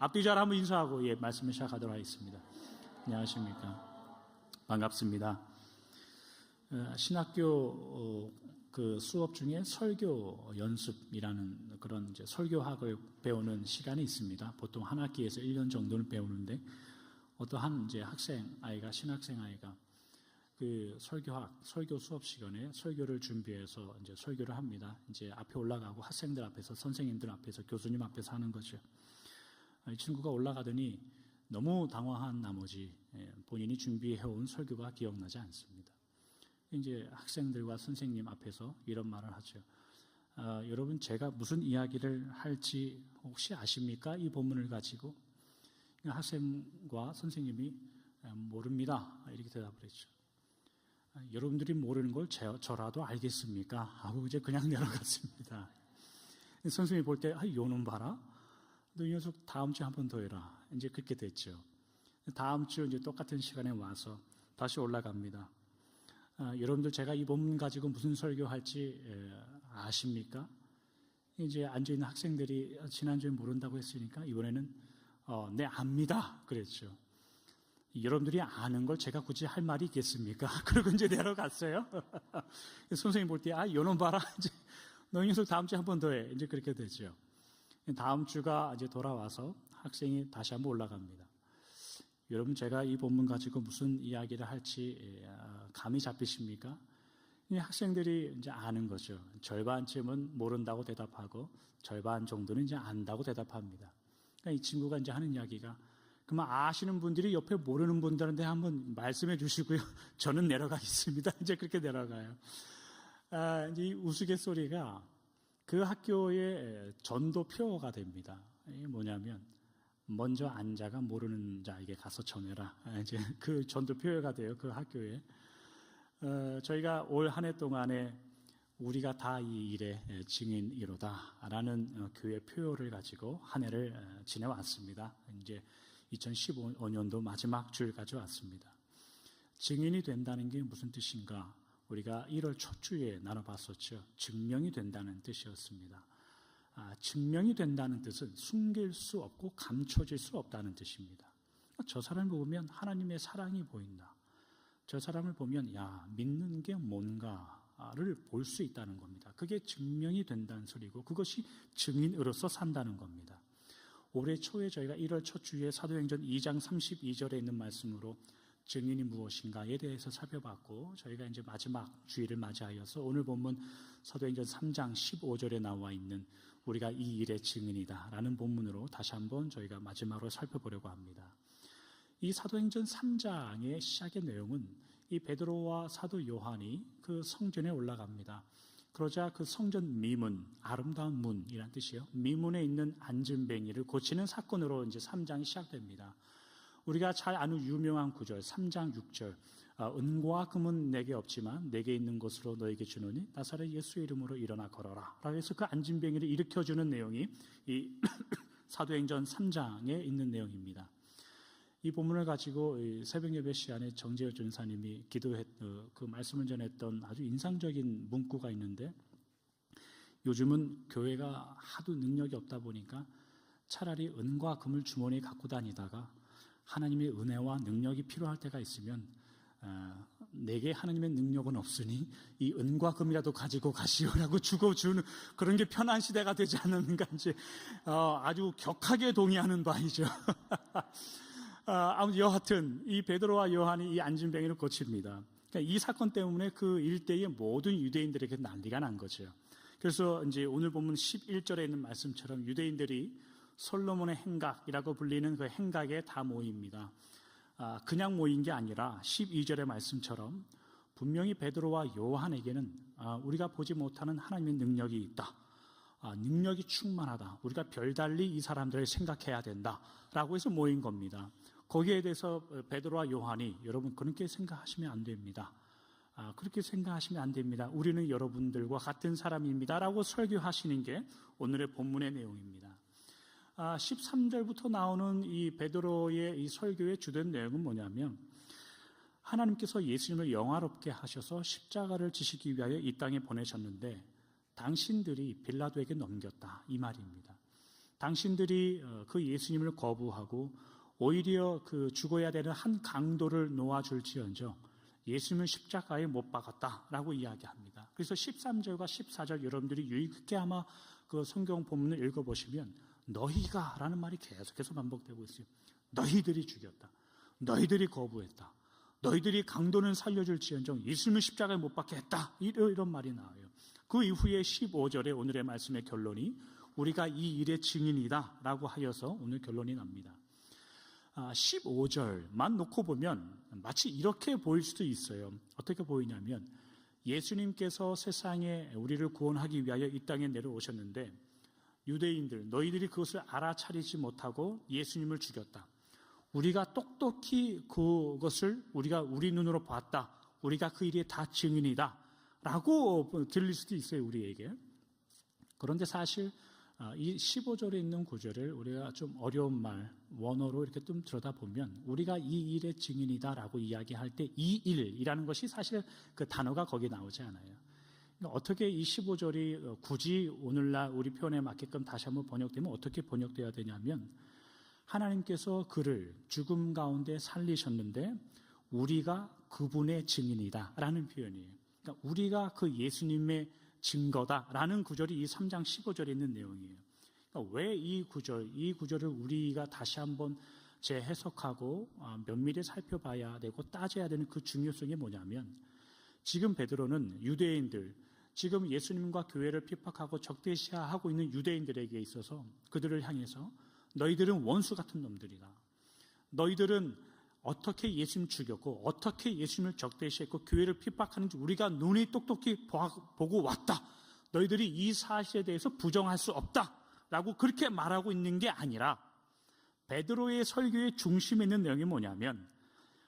앞뒤 잘 한번 인사하고 말씀을 시작하도록 하겠습니다. 안녕하십니까. 반갑습니다. 신학교 그 수업 중에 설교 연습이라는 그런 이제 설교학을 배우는 시간이 있습니다. 보통 한 학기에서 1년 정도는 배우는데 어떠한 이제 신학생 아이가 그 설교 수업 시간에 설교를 준비해서 이제 설교를 합니다. 이제 앞에 올라가고 학생들 앞에서, 선생님들 앞에서, 교수님 앞에서 하는 거죠. 이 친구가 올라가더니 너무 당황한 나머지 본인이 준비해온 설교가 기억나지 않습니다. 이제 학생들과 선생님 앞에서 이런 말을 하죠. 여러분, 제가 무슨 이야기를 할지 혹시 아십니까? 이 본문을 가지고. 학생과 선생님이 모릅니다. 이렇게 대답을 했죠. 여러분들이 모르는 걸 저라도 알겠습니까? 하고 이제 그냥 내려갔습니다. 선생님이 볼 때, 요놈 봐라. 너 이 녀석 다음 주에 한 번 더 해라. 이제 그렇게 됐죠. 다음 주 이제 똑같은 시간에 와서 다시 올라갑니다. 여러분들 제가 이 본문 가지고 무슨 설교할지 아십니까? 이제 앉아있는 학생들이 지난주에 모른다고 했으니까 이번에는 네, 압니다. 그랬죠. 여러분들이 아는 걸 제가 굳이 할 말이 있겠습니까? 그러고 이제 내려갔어요. 선생님 볼 때, 요놈 봐라. 이제 너 이 녀석 다음 주에 한 번 더 해. 이제 그렇게 되죠. 다음 주가 이제 돌아와서 학생이 다시 한번 올라갑니다. 여러분, 제가 이 본문 가지고 무슨 이야기를 할지 감이 잡히십니까? 이 학생들이 이제 아는 거죠. 절반쯤은 모른다고 대답하고 절반 정도는 이제 안다고 대답합니다. 그러니까 이 친구가 이제 하는 이야기가, 그러면 아시는 분들이 옆에 모르는 분들한테 한번 말씀해 주시고요. 저는 내려가겠습니다. 이제 그렇게 내려가요. 이제 이 우스갯소리가 그 학교의 전도표가 됩니다. 이게 뭐냐면, 먼저 앉아가 모르는 자에게 가서 전해라. 이제 그 전도표가 돼요. 그 학교에. 저희가 올 한 해 동안에 우리가 다 이 일의 증인이로다라는 교회 표어를 가지고 한 해를 지내왔습니다. 이제 2015년도 마지막 주를 가져왔습니다. 증인이 된다는 게 무슨 뜻인가? 우리가 1월 첫 주에 나눠봤었죠. 증명이 된다는 뜻이었습니다. 증명이 된다는 뜻은 숨길 수 없고 감춰질 수 없다는 뜻입니다. 저 사람을 보면 하나님의 사랑이 보인다. 저 사람을 보면 믿는 게 뭔가를 볼 수 있다는 겁니다. 그게 증명이 된다는 소리고 그것이 증인으로서 산다는 겁니다. 올해 초에 저희가 1월 첫 주에 사도행전 2장 32절에 있는 말씀으로 증인이 무엇인가에 대해서 살펴봤고, 저희가 이제 마지막 주일을 맞이하여서 오늘 본문 사도행전 3장 15절에 나와 있는 우리가 이 일의 증인이다 라는 본문으로 다시 한번 저희가 마지막으로 살펴보려고 합니다. 이 사도행전 3장의 시작의 내용은 이 베드로와 사도 요한이 그 성전에 올라갑니다. 그러자 그 성전 미문, 아름다운 문이란 뜻이에요. 미문에 있는 앉은뱅이를 고치는 사건으로 이제 3장이 시작됩니다. 우리가 잘 아는 유명한 구절 3장 6절, 은과 금은 내게 없지만 내게 있는 것으로 너에게 주노니 나사렛 예수의 이름으로 일어나 걸어라 라고 해서 그 앉은뱅이를 일으켜주는 내용이 이 사도행전 3장에 있는 내용입니다. 이 본문을 가지고 새벽 예배 시간에 정재호 전사님이 그 말씀을 전했던 아주 인상적인 문구가 있는데, 요즘은 교회가 하도 능력이 없다 보니까 차라리 은과 금을 주머니에 갖고 다니다가 하나님의 은혜와 능력이 필요할 때가 있으면 내게 하나님의 능력은 없으니 이 은과 금이라도 가지고 가시오라고 주는 그런 게 편한 시대가 되지 않는가, 이제 아주 격하게 동의하는 바이죠. 아무튼 여하튼 이 베드로와 요한이 이 앉은뱅이를 고칩니다. 그러니까 이 사건 때문에 그 일대의 모든 유대인들에게 난리가 난 거죠. 그래서 이제 오늘 본문 11절에 있는 말씀처럼 유대인들이 솔로몬의 행각이라고 불리는 그 행각에 다 모입니다. 그냥 모인 게 아니라 12절의 말씀처럼 분명히 베드로와 요한에게는 우리가 보지 못하는 하나님의 능력이 있다. 능력이 충만하다. 우리가 별달리 이 사람들을 생각해야 된다라고 해서 모인 겁니다. 거기에 대해서 베드로와 요한이 여러분 그렇게 생각하시면 안 됩니다. 그렇게 생각하시면 안 됩니다. 우리는 여러분들과 같은 사람입니다라고 설교하시는 게 오늘의 본문의 내용입니다. 13절부터 나오는 이 베드로의 이 설교의 주된 내용은 뭐냐면, 하나님께서 예수님을 영화롭게 하셔서 십자가를 지시기 위하여 이 땅에 보내셨는데 당신들이 빌라도에게 넘겼다, 이 말입니다. 당신들이 그 예수님을 거부하고 오히려 그 죽어야 되는 한 강도를 놓아줄지언정 예수님을 십자가에 못 박았다라고 이야기합니다. 그래서 13절과 14절 여러분들이 유의 깊게 아마 그 성경 본문을 읽어보시면 너희가 라는 말이 계속해서 반복되고 있어요. 너희들이 죽였다. 너희들이 거부했다. 너희들이 강도는 살려줄지언정 예수님을 십자가에 못 박게 했다. 이런 말이 나와요. 그 이후에 15절에 오늘의 말씀의 결론이 우리가 이 일의 증인이다 라고 하여서 오늘 결론이 납니다. 15절만 놓고 보면 마치 이렇게 보일 수도 있어요. 어떻게 보이냐면 예수님께서 세상에 우리를 구원하기 위하여 이 땅에 내려오셨는데 유대인들 너희들이 그것을 알아차리지 못하고 예수님을 죽였다. 우리가 똑똑히 그것을 우리가 우리 눈으로 봤다. 우리가 그 일의 다 증인이다 라고 들릴 수도 있어요, 우리에게. 그런데 사실 이 15절에 있는 구절을 우리가 좀 어려운 말, 원어로 이렇게 좀 들여다보면 우리가 이 일의 증인이다라고 이야기할 때 이 일이라는 것이 사실 그 단어가 거기 나오지 않아요. 그러니까 어떻게 이 15절이 굳이 오늘날 우리 표현에 맞게끔 다시 한번 번역되면 어떻게 번역되어야 되냐면 하나님께서 그를 죽음 가운데 살리셨는데 우리가 그분의 증인이다라는 표현이에요. 그러니까 우리가 그 예수님의 증거다라는 구절이 이 3장 15절에 있는 내용이에요. 그러니까 왜 이 구절을 우리가 다시 한번 재해석하고 면밀히 살펴봐야 되고 따져야 되는 그 중요성이 뭐냐면 지금 베드로는 유대인들, 지금 예수님과 교회를 핍박하고 적대시하고 있는 유대인들에게 있어서 그들을 향해서 너희들은 원수 같은 놈들이다. 너희들은 어떻게 예수님 죽였고 어떻게 예수님을 적대시했고 교회를 핍박하는지 우리가 눈이 똑똑히 보고 왔다. 너희들이 이 사실에 대해서 부정할 수 없다 라고 그렇게 말하고 있는 게 아니라 베드로의 설교의 중심에 있는 내용이 뭐냐면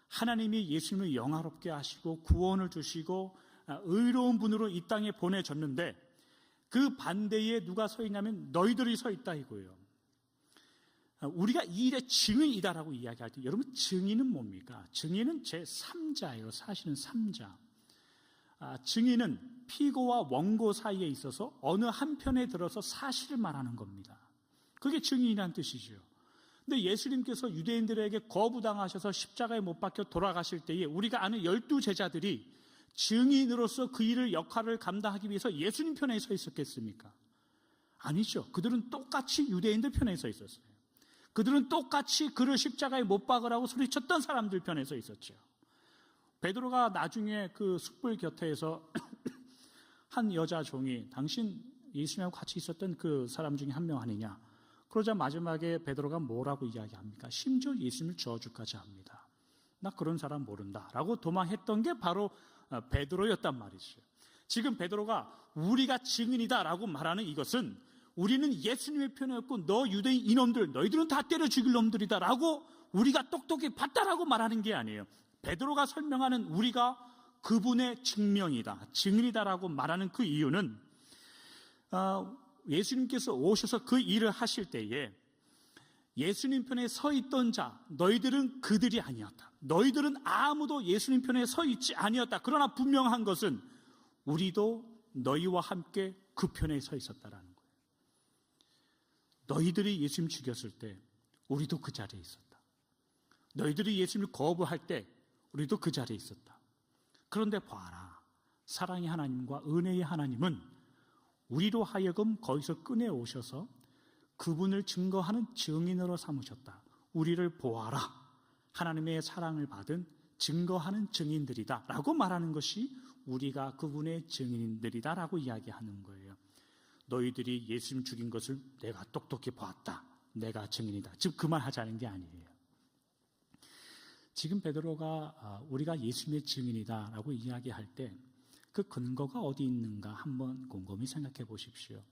하나님이 예수님을 영화롭게 하시고 구원을 주시고 의로운 분으로 이 땅에 보내줬는데 그 반대에 누가 서 있냐면 너희들이 서 있다 이거예요. 우리가 이 일의 증인이다라고 이야기할 때 여러분 증인은 뭡니까? 증인은 제3자예요. 사실은 3자. 증인은 피고와 원고 사이에 있어서 어느 한편에 들어서 사실을 말하는 겁니다. 그게 증인이라는 뜻이죠. 근데 예수님께서 유대인들에게 거부당하셔서 십자가에 못 박혀 돌아가실 때에 우리가 아는 12제자들이 증인으로서 그 일을 역할을 감당하기 위해서 예수님 편에 서 있었겠습니까? 아니죠. 그들은 똑같이 유대인들 편에 서 있었어요. 그들은 똑같이 그를 십자가에 못 박으라고 소리쳤던 사람들 편에 서 있었죠. 베드로가 나중에 그 숯불 곁에서 한 여자 종이 당신 예수님하고 같이 있었던 그 사람 중에 한 명 아니냐. 그러자 마지막에 베드로가 뭐라고 이야기합니까? 심지어 예수님을 저주까지 합니다. 나 그런 사람 모른다 라고 도망했던 게 바로 베드로였단 말이죠. 지금 베드로가 우리가 증인이다 라고 말하는 이것은 우리는 예수님의 편이었고 너 유대인 이놈들 너희들은 다 때려 죽일 놈들이다 라고 우리가 똑똑히 봤다라고 말하는 게 아니에요. 베드로가 설명하는 우리가 그분의 증명이다, 증인이다라고 말하는 그 이유는 예수님께서 오셔서 그 일을 하실 때에 예수님 편에 서 있던 자 너희들은 그들이 아니었다. 너희들은 아무도 예수님 편에 서 있지 아니었다. 그러나 분명한 것은 우리도 너희와 함께 그 편에 서 있었다라는 거예요. 너희들이 예수님 죽였을 때 우리도 그 자리에 있었다. 너희들이 예수님을 거부할 때 우리도 그 자리에 있었다. 그런데 봐라. 사랑의 하나님과 은혜의 하나님은 우리로 하여금 거기서 꺼내오셔서 그분을 증거하는 증인으로 삼으셨다. 우리를 보아라. 하나님의 사랑을 받은 증거하는 증인들이다 라고 말하는 것이 우리가 그분의 증인들이다 라고 이야기하는 거예요. 너희들이 예수님 죽인 것을 내가 똑똑히 보았다. 내가 증인이다. 지금 그 말 하자는 게 아니에요. 지금 베드로가 우리가 예수님의 증인이다 라고 이야기할 때 그 근거가 어디 있는가 한번 곰곰이 생각해 보십시오.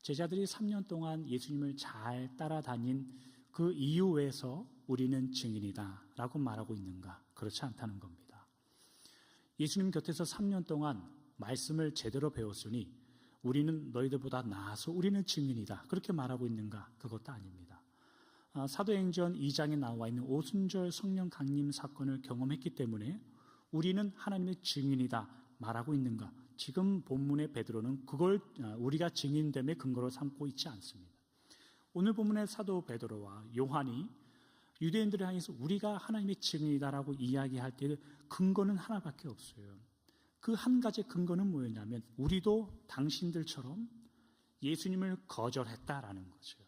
제자들이 3년 동안 예수님을 잘 따라다닌 그 이유에서 우리는 증인이다 라고 말하고 있는가? 그렇지 않다는 겁니다. 예수님 곁에서 3년 동안 말씀을 제대로 배웠으니 우리는 너희들보다 나아서 우리는 증인이다. 그렇게 말하고 있는가? 그것도 아닙니다. 사도행전 2장에 나와 있는 오순절 성령 강림 사건을 경험했기 때문에 우리는 하나님의 증인이다 말하고 있는가? 지금 본문의 베드로는 그걸 우리가 증인됨의 근거로 삼고 있지 않습니다. 오늘 본문의 사도 베드로와 요한이 유대인들을 향해서 우리가 하나님의 증인이다라고 이야기할 때 근거는 하나밖에 없어요. 그 한 가지 근거는 뭐였냐면 우리도 당신들처럼 예수님을 거절했다라는 거죠.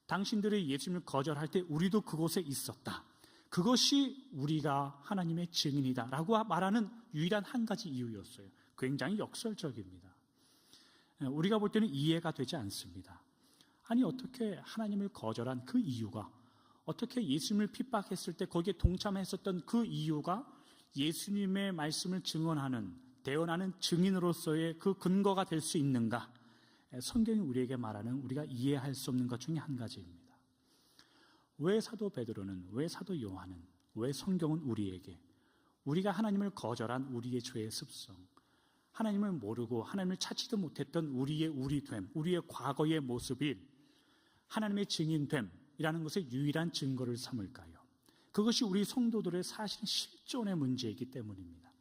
당신들이 예수님을 거절할 때 우리도 그곳에 있었다. 그것이 우리가 하나님의 증인이다라고 말하는 유일한 한 가지 이유였어요. 굉장히 역설적입니다. 우리가 볼 때는 이해가 되지 않습니다. 아니 어떻게 하나님을 거절한 그 이유가, 어떻게 예수님을 핍박했을 때 거기에 동참했었던 그 이유가 예수님의 말씀을 증언하는, 대언하는 증인으로서의 그 근거가 될 수 있는가? 성경이 우리에게 말하는 우리가 이해할 수 없는 것 중에 한 가지입니다. 왜 사도 베드로는, 왜 사도 요한은, 왜 성경은 우리에게 우리가 하나님을 거절한 우리의 죄의 습성, 하나님을 모르고 하나님을 찾지도 못했던 우리의 우리됨, 우리의 과거의 모습이 하나님의 증인됨이라는 것의 유일한 증거를 삼을까요? 그것이 우리 성도들의 사실 실존의 문제이기 때문입니다.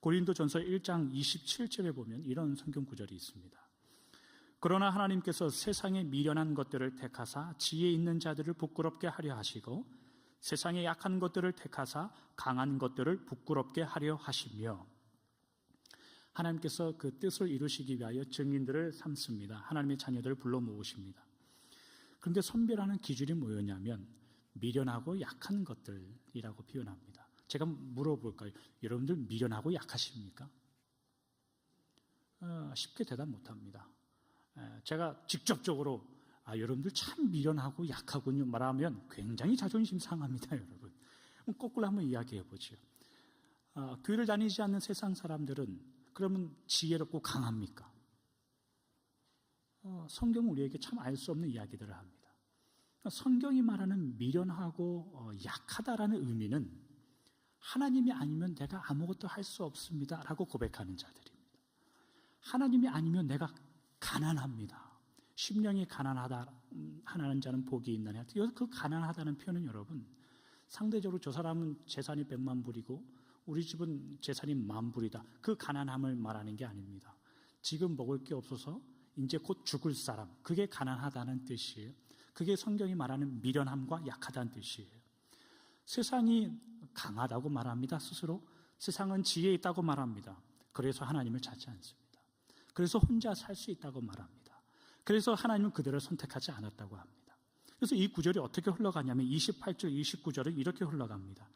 고린도전서 1장 27절에 보면 이런 성경 구절이 있습니다. 그러나 하나님께서 세상에 미련한 것들을 택하사 지혜 있는 자들을 부끄럽게 하려 하시고 세상에 약한 것들을 택하사 강한 것들을 부끄럽게 하려 하시며, 하나님께서 그 뜻을 이루시기 위하여 증인들을 삼습니다. 하나님의 자녀들을 불러 모으십니다. 그런데 선별하는 기준이 뭐였냐면 미련하고 약한 것들이라고 표현합니다. 제가 물어볼까요? 여러분들 미련하고 약하십니까? 쉽게 대답 못합니다. 제가 직접적으로 여러분들 참 미련하고 약하군요 말하면 굉장히 자존심 상합니다. 여러분, 거꾸로 한번 이야기해 보죠. 교회를 다니지 않는 세상 사람들은 그러면 지혜롭고 강합니까? 성경은 우리에게 참 알 수 없는 이야기들을 합니다. 성경이 말하는 미련하고 약하다라는 의미는 하나님이 아니면 내가 아무것도 할 수 없습니다 라고 고백하는 자들입니다. 하나님이 아니면 내가 가난합니다. 심령이 가난하다 하는 자는 복이 있나니, 그 가난하다는 표현은 여러분 상대적으로 저 사람은 재산이 100만 불이고 우리 집은 재산이 10,000불이다, 그 가난함을 말하는 게 아닙니다. 지금 먹을 게 없어서 이제 곧 죽을 사람, 그게 가난하다는 뜻이에요. 그게 성경이 말하는 미련함과 약하다는 뜻이에요. 세상이 강하다고 말합니다. 스스로 세상은 지혜 있다고 말합니다. 그래서 하나님을 찾지 않습니다. 그래서 혼자 살 수 있다고 말합니다. 그래서 하나님은 그들을 선택하지 않았다고 합니다. 그래서 이 구절이 어떻게 흘러가냐면 28절 29절은 이렇게 흘러갑니다.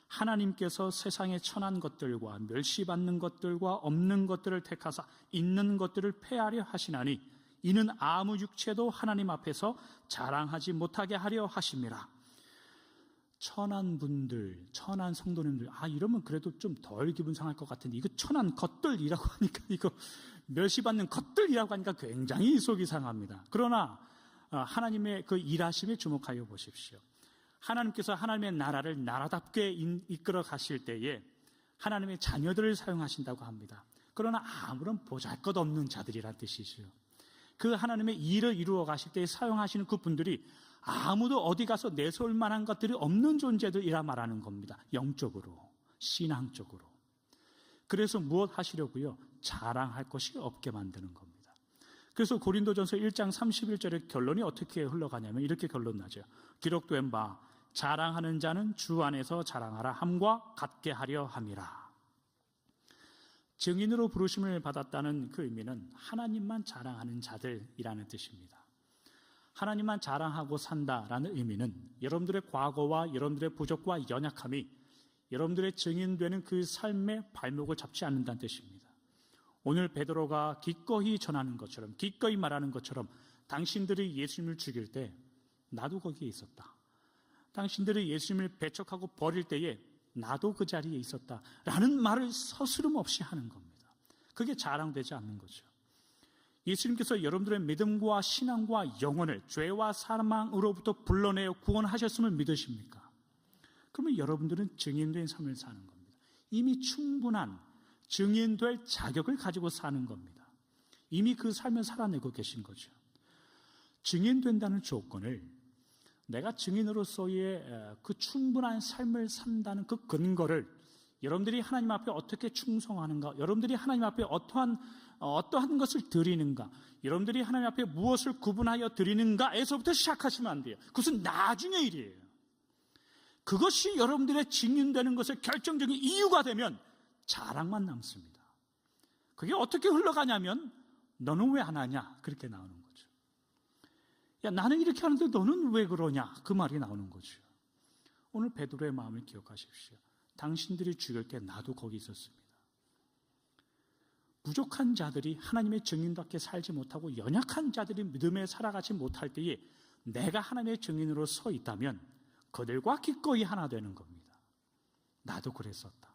하나님께서 세상에 천한 것들과 멸시받는 것들과 없는 것들을 택하사 있는 것들을 폐하려 하시나니 이는 아무 육체도 하나님 앞에서 자랑하지 못하게 하려 하심이라. 천한 분들, 천한 성도님들, 이러면 그래도 좀 덜 기분 상할 것 같은데 이거 천한 것들이라고 하니까, 이거 멸시받는 것들이라고 하니까 굉장히 속이 상합니다. 그러나 하나님의 그 일하심에 주목하여 보십시오. 하나님께서 하나님의 나라를 나라답게 이끌어 가실 때에 하나님의 자녀들을 사용하신다고 합니다. 그러나 아무런 보잘것없는 자들이란 뜻이죠. 그 하나님의 일을 이루어 가실 때에 사용하시는 그 분들이 아무도 어디 가서 내세울 만한 것들이 없는 존재들이라 말하는 겁니다. 영적으로, 신앙적으로. 그래서 무엇 하시려고요? 자랑할 것이 없게 만드는 겁니다. 그래서 고린도전서 1장 31절의 결론이 어떻게 흘러가냐면 이렇게 결론나죠. 기록된 바 자랑하는 자는 주 안에서 자랑하라 함과 같게 하려 함이라. 증인으로 부르심을 받았다는 그 의미는 하나님만 자랑하는 자들이라는 뜻입니다. 하나님만 자랑하고 산다라는 의미는 여러분들의 과거와 여러분들의 부족과 연약함이 여러분들의 증인되는 그 삶의 발목을 잡지 않는다는 뜻입니다. 오늘 베드로가 기꺼이 전하는 것처럼, 기꺼이 말하는 것처럼 당신들이 예수님을 죽일 때 나도 거기에 있었다. 당신들이 예수님을 배척하고 버릴 때에 나도 그 자리에 있었다라는 말을 서스름 없이 하는 겁니다. 그게 자랑되지 않는 거죠. 예수님께서 여러분들의 믿음과 신앙과 영혼을 죄와 사망으로부터 불러내어 구원하셨음을 믿으십니까? 그러면 여러분들은 증인된 삶을 사는 겁니다. 이미 충분한 증인될 자격을 가지고 사는 겁니다. 이미 그 삶을 살아내고 계신 거죠. 증인된다는 조건을, 내가 증인으로서의 그 충분한 삶을 산다는 그 근거를 여러분들이 하나님 앞에 어떻게 충성하는가, 여러분들이 하나님 앞에 어떠한 어떠한 것을 드리는가, 여러분들이 하나님 앞에 무엇을 구분하여 드리는가에서부터 시작하시면 안 돼요. 그것은 나중의 일이에요. 그것이 여러분들의 증인되는 것의 결정적인 이유가 되면 자랑만 남습니다. 그게 어떻게 흘러가냐면 너는 왜 안 하냐, 그렇게 나오는 거죠. 야, 나는 이렇게 하는데 너는 왜 그러냐, 그 말이 나오는 거죠. 오늘 베드로의 마음을 기억하십시오. 당신들이 죽을 때 나도 거기 있었습니다. 부족한 자들이 하나님의 증인답게 살지 못하고 연약한 자들이 믿음에 살아가지 못할 때에 내가 하나님의 증인으로 서 있다면 그들과 기꺼이 하나 되는 겁니다. 나도 그랬었다.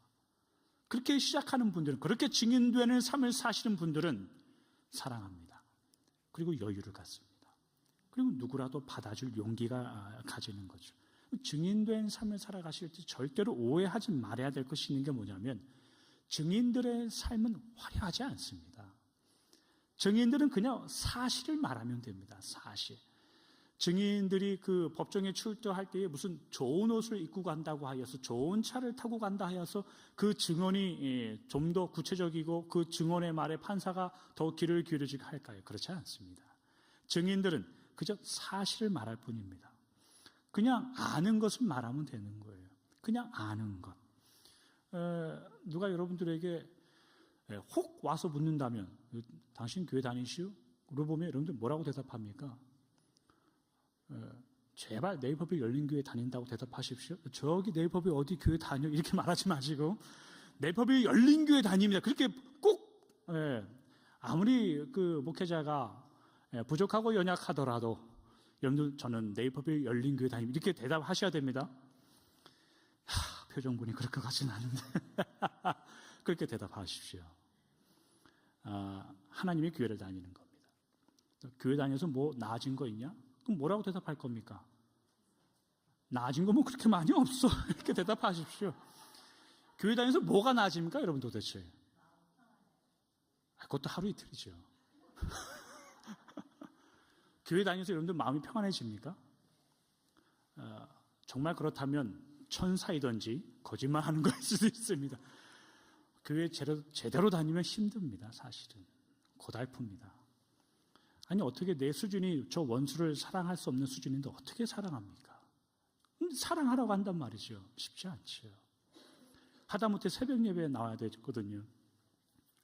그렇게 시작하는 분들은, 그렇게 증인되는 삶을 사시는 분들은 사랑합니다. 그리고 여유를 갖습니다. 그리고 누구라도 받아줄 용기가 가지는 거죠. 증인된 삶을 살아가실 때 절대로 오해하지 말아야 될 것이 있는 게 뭐냐면, 증인들의 삶은 화려하지 않습니다. 증인들은 그냥 사실을 말하면 됩니다. 사실. 증인들이 그 법정에 출두할 때에 무슨 좋은 옷을 입고 간다고 하여서, 좋은 차를 타고 간다 하여서 그 증언이 좀 더 구체적이고 그 증언의 말에 판사가 더 귀를 기울이게 할까요? 그렇지 않습니다. 증인들은 그저 사실을 말할 뿐입니다. 그냥 아는 것을 말하면 되는 거예요. 그냥 아는 것. 누가 여러분들에게 혹 와서 묻는다면, 당신 교회 다니시오? 물어보면 여러분들 뭐라고 대답합니까? 제발 네이버비 열린 교회 다닌다고 대답하십시오. 저기 네이버비 어디 교회 다녀? 이렇게 말하지 마시고 네이버비 열린 교회 다닙니다. 그렇게 꼭, 아무리 그 목회자가 부족하고 연약하더라도 여러분들 저는 네이버비 열린 교회 다닙니다, 이렇게 대답하셔야 됩니다. 표정 보니 그럴 것 같지는 않은데 그렇게 대답하십시오. 하나님의 교회를 다니는 겁니다. 교회 다녀서 뭐 나아진 거 있냐? 그럼 뭐라고 대답할 겁니까? 나아진 거 뭐 그렇게 많이 없어, 이렇게 대답하십시오. 교회 다녀서 뭐가 나아집니까, 여러분 도대체? 그것도 하루 이틀이죠. 교회 다니면서 여러분들 마음이 평안해집니까? 정말 그렇다면 천사이든지 거짓말하는 거일 수도 있습니다. 교회 제대로 다니면 힘듭니다. 사실은 고달픕니다. 아니, 어떻게 내 수준이 저 원수를 사랑할 수 없는 수준인데 어떻게 사랑합니까? 사랑하라고 한단 말이죠. 쉽지 않죠. 하다못해 새벽 예배에 나와야 되거든요.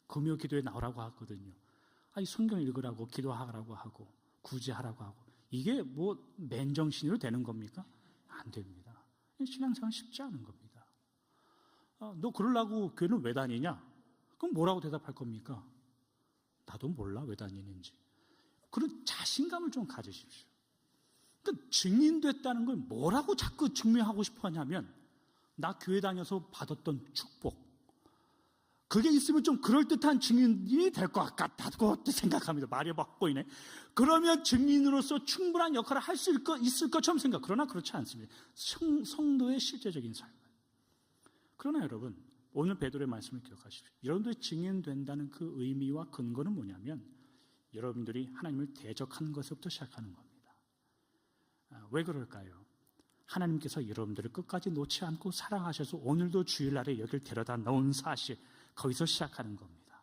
금요 기도에 나오라고 하거든요. 아니, 성경 읽으라고, 기도하라고 하고, 구제하라고 하고, 이게 뭐 맨정신으로 되는 겁니까? 안 됩니다. 신앙생활 쉽지 않은 겁니다. 너 그러려고 교회는 왜 다니냐? 그럼 뭐라고 대답할 겁니까? 나도 몰라, 왜 다니는지. 그런 자신감을 좀 가지십시오. 그러니까 증인됐다는 걸 뭐라고 자꾸 증명하고 싶어 하냐면, 나 교회 다녀서 받았던 축복, 그게 있으면 좀 그럴듯한 증인이 될 것 같다고 생각합니다. 말이 막 보이네. 그러면 증인으로서 충분한 역할을 할 수 있을 것처럼 생각. 그러나 그렇지 않습니다. 성도의 실제적인 삶. 그러나 여러분, 오늘 베드로의 말씀을 기억하십시오. 여러분들이 증인된다는 그 의미와 근거는 뭐냐면, 여러분들이 하나님을 대적하는 것부터 시작하는 겁니다. 왜 그럴까요? 하나님께서 여러분들을 끝까지 놓지 않고 사랑하셔서 오늘도 주일날에 여길 데려다 놓은 사실, 거기서 시작하는 겁니다.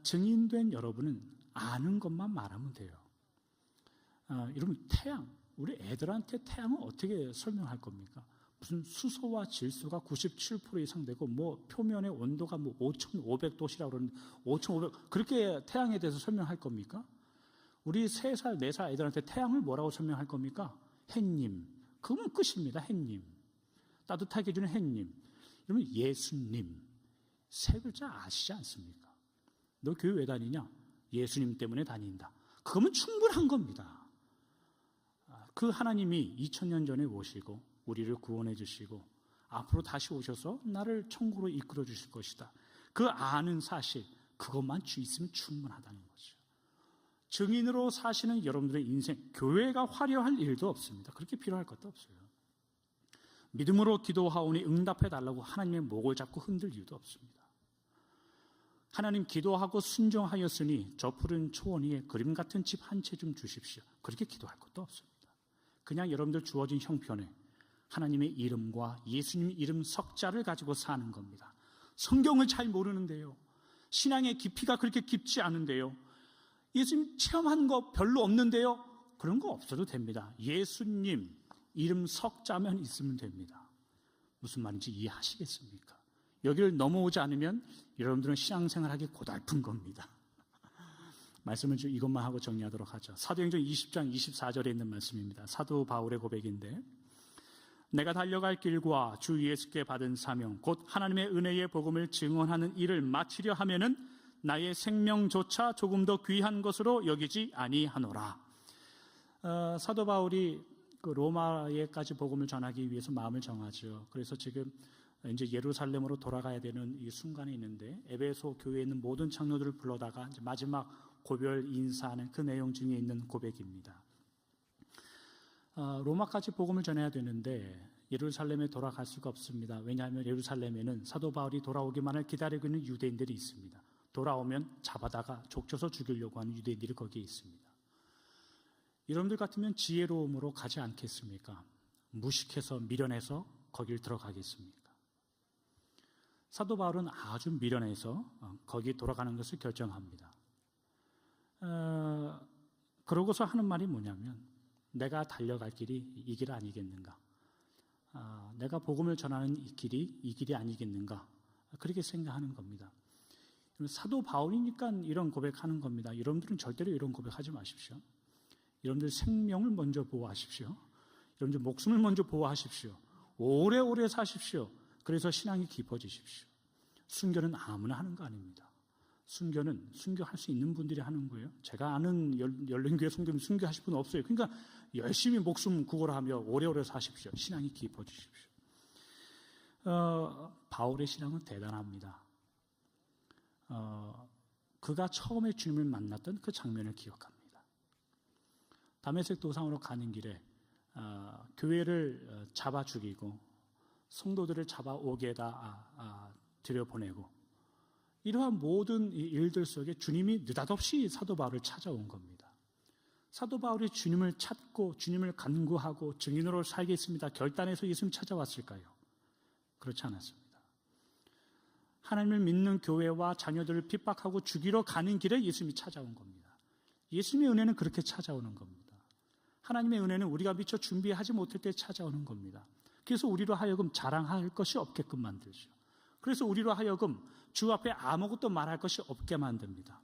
증인된 여러분은 아는 것만 말하면 돼요. 여러분, 태양, 우리 애들한테 태양은 어떻게 설명할 겁니까? 무슨 수소와 질소가 97% 이상 되고, 뭐 표면의 온도가 뭐 5,500도시라고 그러는데 5,500, 그렇게 태양에 대해서 설명할 겁니까? 우리 3살, 4살 애들한테 태양을 뭐라고 설명할 겁니까? 햇님. 그건 끝입니다. 햇님. 따뜻하게 해주는 햇님. 여러분, 예수님. 3글자 아시지 않습니까? 너 교회 왜 다니냐? 예수님 때문에 다닌다. 그거면 충분한 겁니다. 그 하나님이 2000년 전에 오시고 우리를 구원해 주시고 앞으로 다시 오셔서 나를 천국으로 이끌어 주실 것이다. 그 아는 사실, 그것만 있으면 충분하다는 거죠. 증인으로 사시는 여러분들의 인생, 교회가 화려할 일도 없습니다. 그렇게 필요할 것도 없어요. 믿음으로 기도하오니 응답해 달라고 하나님의 목을 잡고 흔들 이유도 없습니다. 하나님, 기도하고 순종하였으니 저 푸른 초원 위에 그림 같은 집 한 채 좀 주십시오. 그렇게 기도할 것도 없습니다. 그냥 여러분들 주어진 형편에 하나님의 이름과 예수님 이름 석자를 가지고 사는 겁니다. 성경을 잘 모르는데요, 신앙의 깊이가 그렇게 깊지 않은데요. 예수님 체험한 거 별로 없는데요. 그런 거 없어도 됩니다. 예수님 이름 석자면 있으면 됩니다. 무슨 말인지 이해하시겠습니까? 여기를 넘어오지 않으면 여러분들은 신앙생활하기 고달픈 겁니다. 말씀을 좀 이것만 하고 정리하도록 하죠. 사도행전 20장 24절에 있는 말씀입니다. 사도 바울의 고백인데, 내가 달려갈 길과 주 예수께 받은 사명 곧 하나님의 은혜의 복음을 증언하는 일을 마치려 하면은 나의 생명조차 조금 더 귀한 것으로 여기지 아니하노라. 사도 바울이 그 로마에까지 복음을 전하기 위해서 마음을 정하죠. 그래서 지금 이제 예루살렘으로 돌아가야 되는 이 순간에 있는데, 에베소 교회에 있는 모든 장로들을 불러다가 이제 마지막 고별 인사하는 그 내용 중에 있는 고백입니다. 로마까지 복음을 전해야 되는데 예루살렘에 돌아갈 수가 없습니다. 왜냐하면 예루살렘에는 사도 바울이 돌아오기만을 기다리고 있는 유대인들이 있습니다. 돌아오면 잡아다가 족쳐서 죽이려고 하는 유대인들이 거기에 있습니다. 여러분들 같으면 지혜로움으로 가지 않겠습니까? 무식해서 미련해서 거길 들어가겠습니까? 사도 바울은 아주 미련해서 거기 돌아가는 것을 결정합니다. 그러고서 하는 말이 뭐냐면, 내가 달려갈 길이 이 길 아니겠는가? 내가 복음을 전하는 이 길이 아니겠는가? 그렇게 생각하는 겁니다. 사도 바울이니까 이런 고백하는 겁니다. 여러분들은 절대로 이런 고백하지 마십시오. 여러분들 생명을 먼저 보호하십시오. 여러분들 목숨을 먼저 보호하십시오. 오래오래 사십시오. 그래서 신앙이 깊어지십시오. 순교는 아무나 하는 거 아닙니다. 순교는 순교할 수 있는 분들이 하는 거예요. 제가 아는 열린교회 성도님 순교하실 분 없어요. 그러니까 열심히 목숨 구걸하며 오래오래 사십시오. 신앙이 깊어지십시오. 바울의 신앙은 대단합니다. 그가 처음에 주님을 만났던 그 장면을 기억합니다. 다메섹 도상으로 가는 길에 교회를 잡아 죽이고 성도들을 잡아 옥에다 들여보내고, 이러한 모든 일들 속에 주님이 느닷없이 사도 바울을 찾아온 겁니다. 사도 바울이 주님을 찾고 주님을 간구하고 증인으로 살겠습니다 결단해서 예수님 찾아왔을까요? 그렇지 않았습니다. 하나님을 믿는 교회와 자녀들을 핍박하고 죽이러 가는 길에 예수님이 찾아온 겁니다. 예수님의 은혜는 그렇게 찾아오는 겁니다. 하나님의 은혜는 우리가 미처 준비하지 못할 때 찾아오는 겁니다. 그래서 우리로 하여금 자랑할 것이 없게끔 만들죠. 그래서 우리로 하여금 주 앞에 아무것도 말할 것이 없게 만듭니다.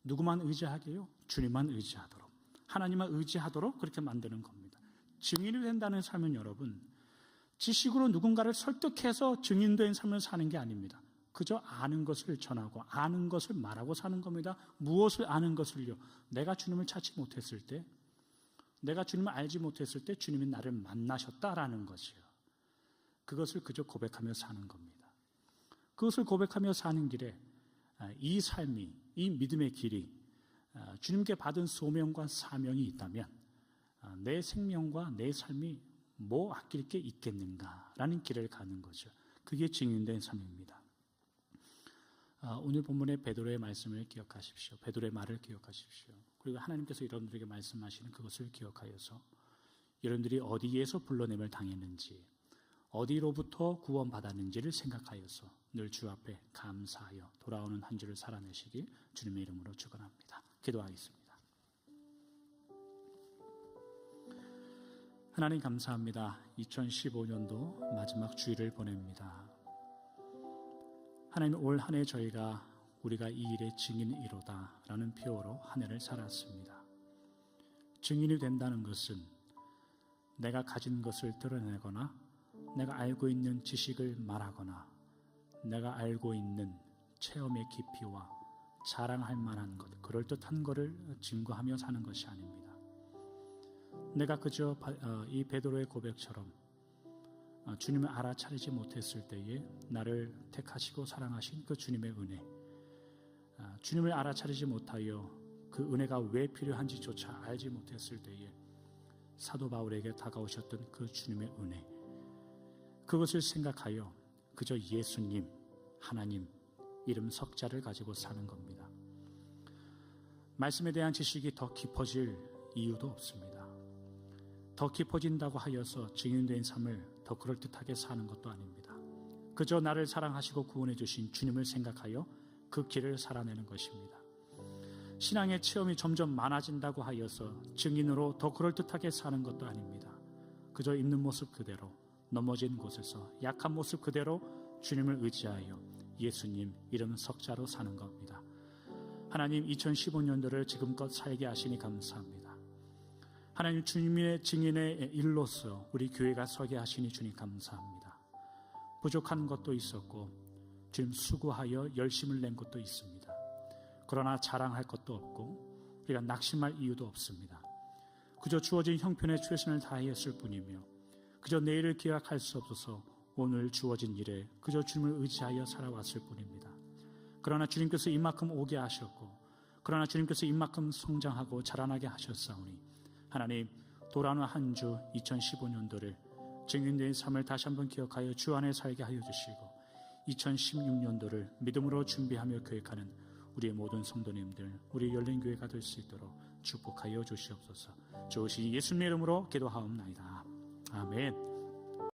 누구만 의지하게요? 주님만 의지하도록, 하나님만 의지하도록 그렇게 만드는 겁니다. 증인이 된다는 삶은 여러분, 지식으로 누군가를 설득해서 증인된 삶을 사는 게 아닙니다. 그저 아는 것을 전하고 아는 것을 말하고 사는 겁니다. 무엇을 아는 것을요? 내가 주님을 찾지 못했을 때, 내가 주님을 알지 못했을 때 주님이 나를 만나셨다라는 것이요. 그것을 그저 고백하며 사는 겁니다. 그것을 고백하며 사는 길에 이 삶이, 이 믿음의 길이 주님께 받은 소명과 사명이 있다면 내 생명과 내 삶이 뭐 아낄 게 있겠는가라는 길을 가는 거죠. 그게 증인된 삶입니다. 오늘 본문의 베드로의 말씀을 기억하십시오. 베드로의 말을 기억하십시오. 그리고 하나님께서 여러분들에게 말씀하시는 그것을 기억하여서 여러분들이 어디에서 불러냄을 당했는지, 어디로부터 구원받았는지를 생각하여서 늘 주 앞에 감사하여 돌아오는 한 주를 살아내시길 주님의 이름으로 축원합니다. 기도하겠습니다. 하나님 감사합니다. 2015년도 마지막 주일을 보냅니다. 하나님, 올 한 해 저희가 우리가 이 일의 증인이로다 라는 표어로 한 해를 살았습니다. 증인이 된다는 것은 내가 가진 것을 드러내거나 내가 알고 있는 지식을 말하거나 내가 알고 있는 체험의 깊이와 자랑할 만한 것, 그럴듯한 것을 증거하며 사는 것이 아닙니다. 내가 그저 이 베드로의 고백처럼 주님을 알아차리지 못했을 때에 나를 택하시고 사랑하신 그 주님의 은혜, 주님을 알아차리지 못하여 그 은혜가 왜 필요한지조차 알지 못했을 때에 사도 바울에게 다가오셨던 그 주님의 은혜, 그것을 생각하여 그저 예수님, 하나님 이름 석자를 가지고 사는 겁니다. 말씀에 대한 지식이 더 깊어질 이유도 없습니다. 더 깊어진다고 하여서 증인된 삶을 더 그럴듯하게 사는 것도 아닙니다. 그저 나를 사랑하시고 구원해 주신 주님을 생각하여 그 길을 살아내는 것입니다. 신앙의 체험이 점점 많아진다고 하여서 증인으로 더 그럴듯하게 사는 것도 아닙니다. 그저 있는 모습 그대로, 넘어진 곳에서 약한 모습 그대로 주님을 의지하여 예수님 이름 석자로 사는 겁니다. 하나님, 2015년도를 지금껏 살게 하시니 감사합니다. 하나님, 주님의 증인의 일로서 우리 교회가 서게 하시니 주님 감사합니다. 부족한 것도 있었고 주님 수고하여 열심을 낸 것도 있습니다. 그러나 자랑할 것도 없고 우리가 낙심할 이유도 없습니다. 그저 주어진 형편에 최선을 다했을 뿐이며 그저 내일을 기약할 수 없어서 오늘 주어진 일에 그저 주님을 의지하여 살아왔을 뿐입니다. 그러나 주님께서 이만큼 오게 하셨고, 그러나 주님께서 이만큼 성장하고 자라나게 하셨사오니 하나님, 돌아오는 한 주 2015년도를 증인된 삶을 다시 한번 기억하여 주 안에 살게 하여 주시고 2016년도를 믿음으로 준비하며 계획하는 우리의 모든 성도님들, 우리 열린교회가 될 수 있도록 축복하여 주시옵소서. 주오신 예수님의 이름으로 기도하옵나이다. 아멘.